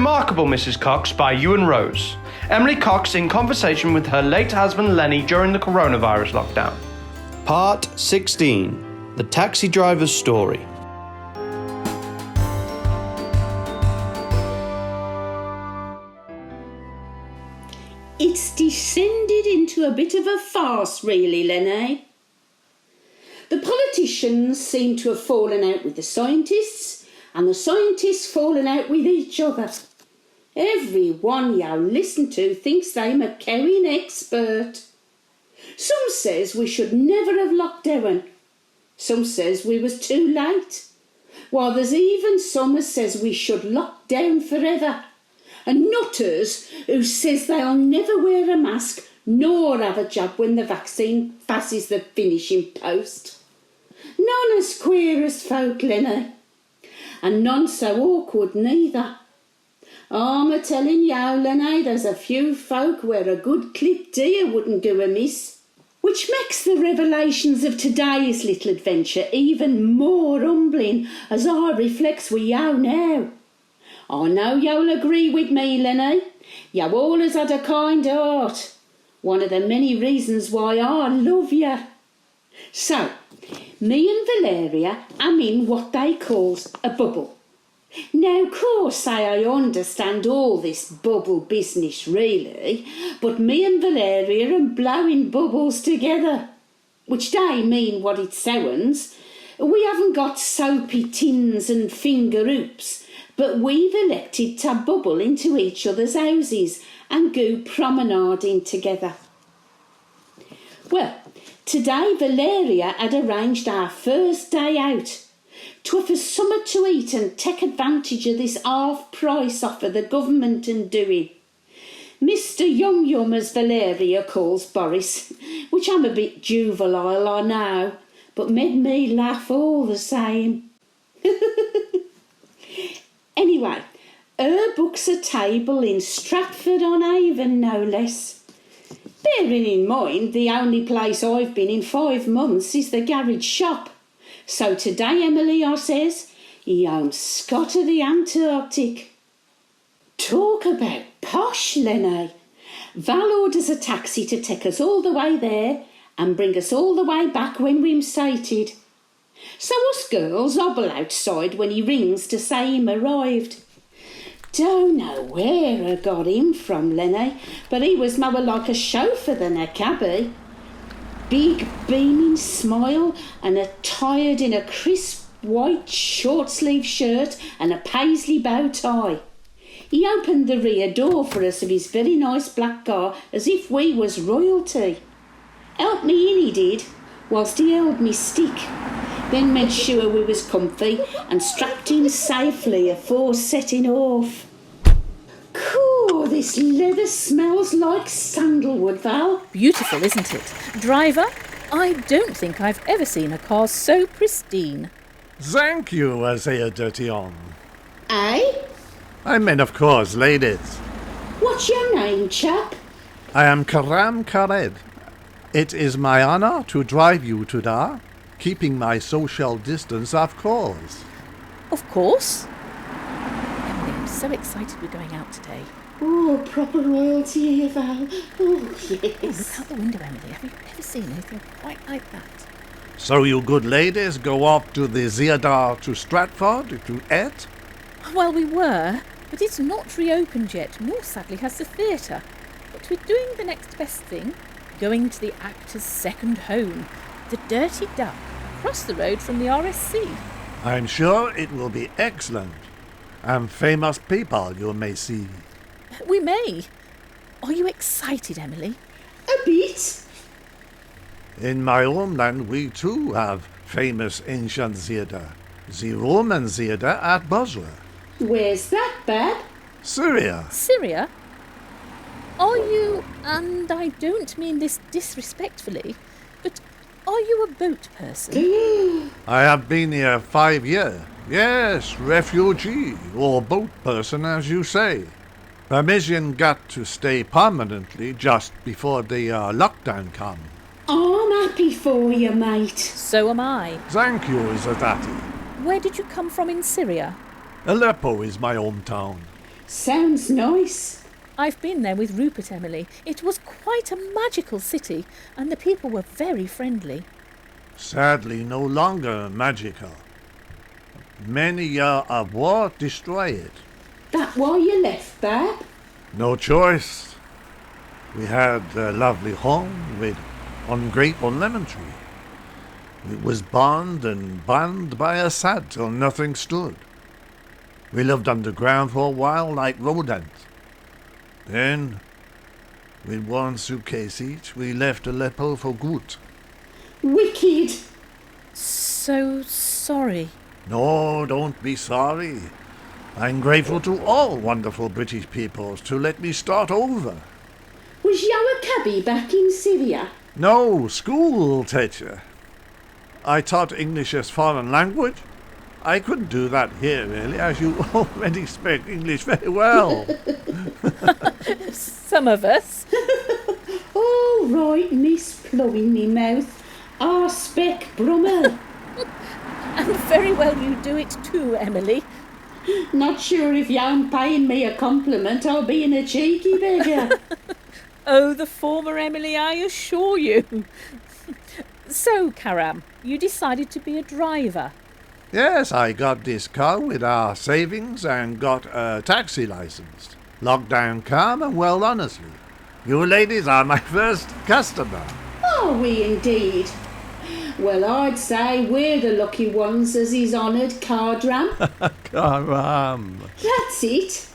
Remarkable Mrs Cox by Euan Rose. Emily Cox in conversation with her late husband Lenny during the coronavirus lockdown. Part 16. The Taxi Driver's Story. It's descended into a bit of a farce, really, Lenny. The politicians seem to have fallen out with the scientists, and the scientists fallen out with each other. Everyone you listen to thinks they're a carrying expert. Some says we should never have locked down. Some says we was too late. While there's even some as says we should lock down forever. And nutters who says they'll never wear a mask nor have a job when the vaccine passes the finishing post. None as queer as folk, Lenny. And none so awkward neither. I'm a-telling you, Lenny, there's a few folk where a good clipped ear wouldn't go amiss. Which makes the revelations of today's little adventure even more humbling as I reflects with you now. I know you'll agree with me, Lenny. You always had a kind heart. One of the many reasons why I love you. So, me and Valeria am in what they calls a bubble. Now, of course, I understand all this bubble business, really, but me and Valeria are blowing bubbles together, which they mean what it sounds. We haven't got soapy tins and finger hoops, but we've elected to bubble into each other's houses and go promenading together. Well, today Valeria had arranged our first day out to have summer to eat and take advantage of this half-price offer the government and doing. Mr Yum Yum, as Valeria calls Boris, which I'm a bit juvenile, I know, but made me laugh all the same. Anyway, her books a table in Stratford-on-Avon, no less. Bearing in mind the only place I've been in 5 months is the garage shop. So today, Emily, I says, I'm Scott of the Antarctic. Talk about posh, Lenny. Val orders a taxi to take us all the way there and bring us all the way back when we're sated. So us girls hobble outside when he rings to say him arrived. Don't know where I got him from, Lenny, but he was more like a chauffeur than a cabbie. Big beaming smile and attired in a crisp white short-sleeved shirt and a paisley bow tie. He opened the rear door for us of his very nice black car as if we was royalty. Helped me in, he did, whilst he held me stick. Then made sure we was comfy and strapped in safely afore setting off. Cool, this leather smells like sandalwood, Val. Beautiful, isn't it? Driver, I don't think I've ever seen a car so pristine. Thank you, Azea Dirtion. Eh? I mean, of course, ladies. What's your name, chap? I am Karam Kared. It is my honor to drive you today, keeping my social distance, of course. Of course. Emily, I'm so excited we're going out today. Oh, proper royalty here, Val. Oh, yes. Oh, look out the window, Emily. Have you ever seen anything quite like that? So you good ladies go up to the theatre to Stratford to eat? Well, we were, but it's not reopened yet, nor sadly has the theatre. But we're doing the next best thing, going to the actor's second home, the Dirty Duck, across the road from the RSC. I'm sure it will be excellent. And famous people you may see. We may. Are you excited, Emily? A bit. In my homeland we too have famous ancient theatre. The Roman theatre at Bosworth. Where's that, Bab? Syria. Syria? Are you, and I don't mean this disrespectfully, but are you a boat person? I have been here 5 years. Yes, refugee, or boat person as you say. Permission got to stay permanently just before the lockdown come. I'm happy for you, mate. So am I. Thank you, Zadati. Where did you come from in Syria? Aleppo is my hometown. Sounds nice. I've been there with Rupert, Emily. It was quite a magical city, and the people were very friendly. Sadly, no longer magical. Many years of war destroy it. That why you left, Bab? No choice. We had a lovely home with ungrateful lemon tree. It was bound and banned by a sad till nothing stood. We lived underground for a while like rodents. Then, with one suitcase each, we left Aleppo for good. Wicked. So sorry. No, don't be sorry. I'm grateful to all wonderful British peoples to let me start over. Was you a cabbie back in Syria? No, school teacher. I taught English as foreign language. I couldn't do that here, really, as you already speak English very well. Some of us. All right, Miss Plum me mouth. I spec Brummie. And very well you do it too, Emily. Not sure if you're paying me a compliment or being a cheeky beggar. Oh, the former, Emily, I assure you. So, Karam, you decided to be a driver. Yes, I got this car with our savings and got a taxi license. Locked down calm and well, honestly. You ladies are my first customer. Are we indeed? Well, I'd say we're the lucky ones as he's honoured Cardram. Karam. That's it.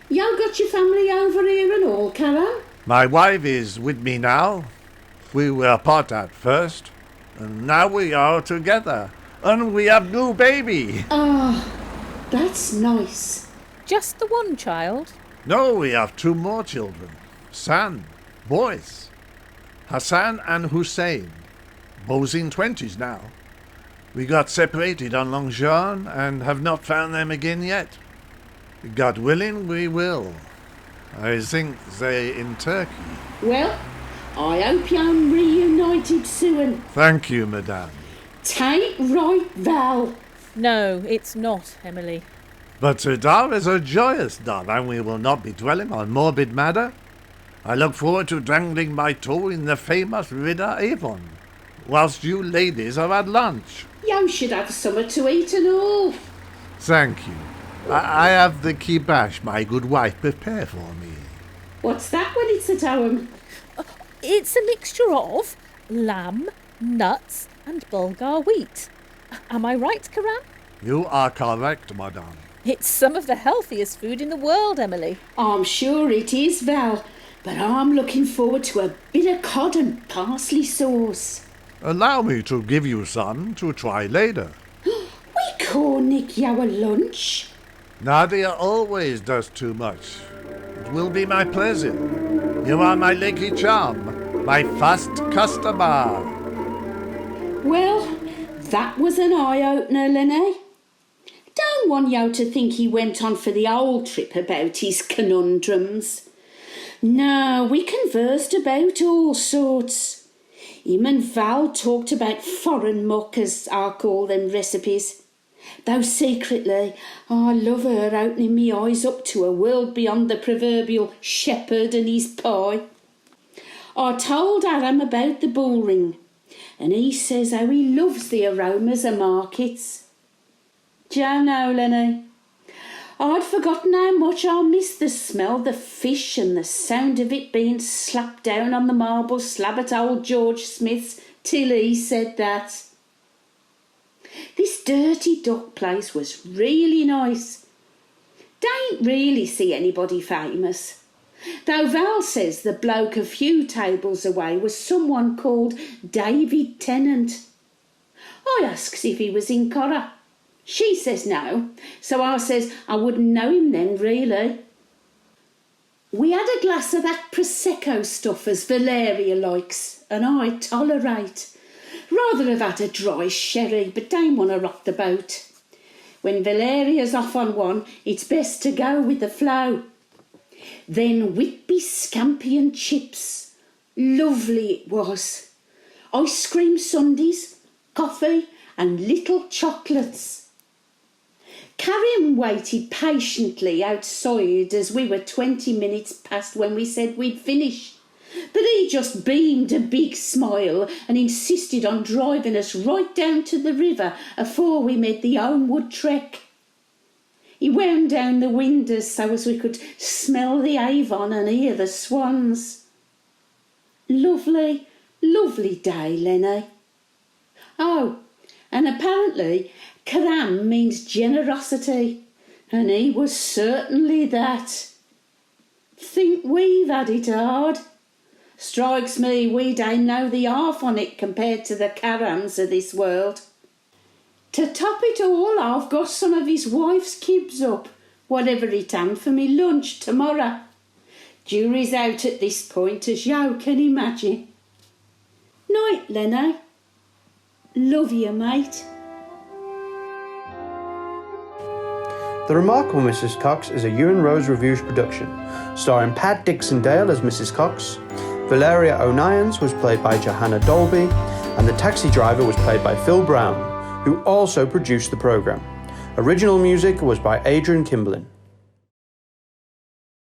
You got your family over here and all, Karam? My wife is with me now. We were apart at first, and now we are together. And we have new baby. Ah, that's nice. Just the one child? No, we have two more children. Son, boys. Hassan and Hussein. Both in 20s now. We got separated on Longjean and have not found them again yet. God willing, we will. I think they in Turkey. Well, I hope you're reunited soon. Thank you, madame. Take right, Val. No, it's not, Emily. But Serdar is a joyous dog, and we will not be dwelling on morbid matter. I look forward to dangling my toe in the famous River Avon, whilst you ladies are at lunch. You should have something to eat and all. Thank you. I have the kibash my good wife prepared for me. What's that when it's at home? It's a mixture of lamb, nuts, and Bulgar wheat. Am I right, Karam? You are correct, madame. It's some of the healthiest food in the world, Emily. I'm sure it is, Val, but I'm looking forward to a bit of cod and parsley sauce. Allow me to give you some to try later. We can't nick your lunch. Nadia always does too much. It will be my pleasure. You are my lucky charm, my first customer. Well, that was an eye-opener, Lenny. Don't want you to think he went on for the old trip about his conundrums. No, we conversed about all sorts. Him and Val talked about foreign muck, as I call them recipes. Though secretly, I love her opening me eyes up to a world beyond the proverbial shepherd and his pie. I told Adam about the bull ring, and he says how he loves the aromas of markets. Do you know, Lenny, I'd forgotten how much I miss the smell of the fish and the sound of it being slapped down on the marble slab at old George Smith's till he said that. This dirty duck place was really nice. Don't really see anybody famous. Though Val says the bloke a few tables away was someone called David Tennant. I asks if he was in Corra. She says no, so I says I wouldn't know him then, really. We had a glass of that Prosecco stuff as Valeria likes, and I tolerate. Rather have had a dry sherry, but don't want to rock the boat. When Valeria's off on one, it's best to go with the flow. Then Whitby scampi and chips. Lovely it was. Ice cream sundaes, coffee and little chocolates. Karen waited patiently outside as we were 20 minutes past when we said we'd finish. But he just beamed a big smile and insisted on driving us right down to the river afore we made the homeward trek. He wound down the windows so as we could smell the Avon and hear the swans. Lovely, lovely day, Lenny. Oh, and apparently Karam means generosity, and he was certainly that. Think we've had it hard. Strikes me we don't know the half on it compared to the Karams of this world. To top it all, I've got some of his wife's kibs up, whatever it am for me lunch tomorrow. Jury's out at this point, as you can imagine. Night, Lenny. Love you, mate. The Remarkable Mrs Cox is a Euan Rose Reviews production, starring Pat Dixondale as Mrs Cox, Valeria O'Nions was played by Johanna Dolby, and the taxi driver was played by Phil Brown, who also produced the programme. Original music was by Adrian Kimberlin.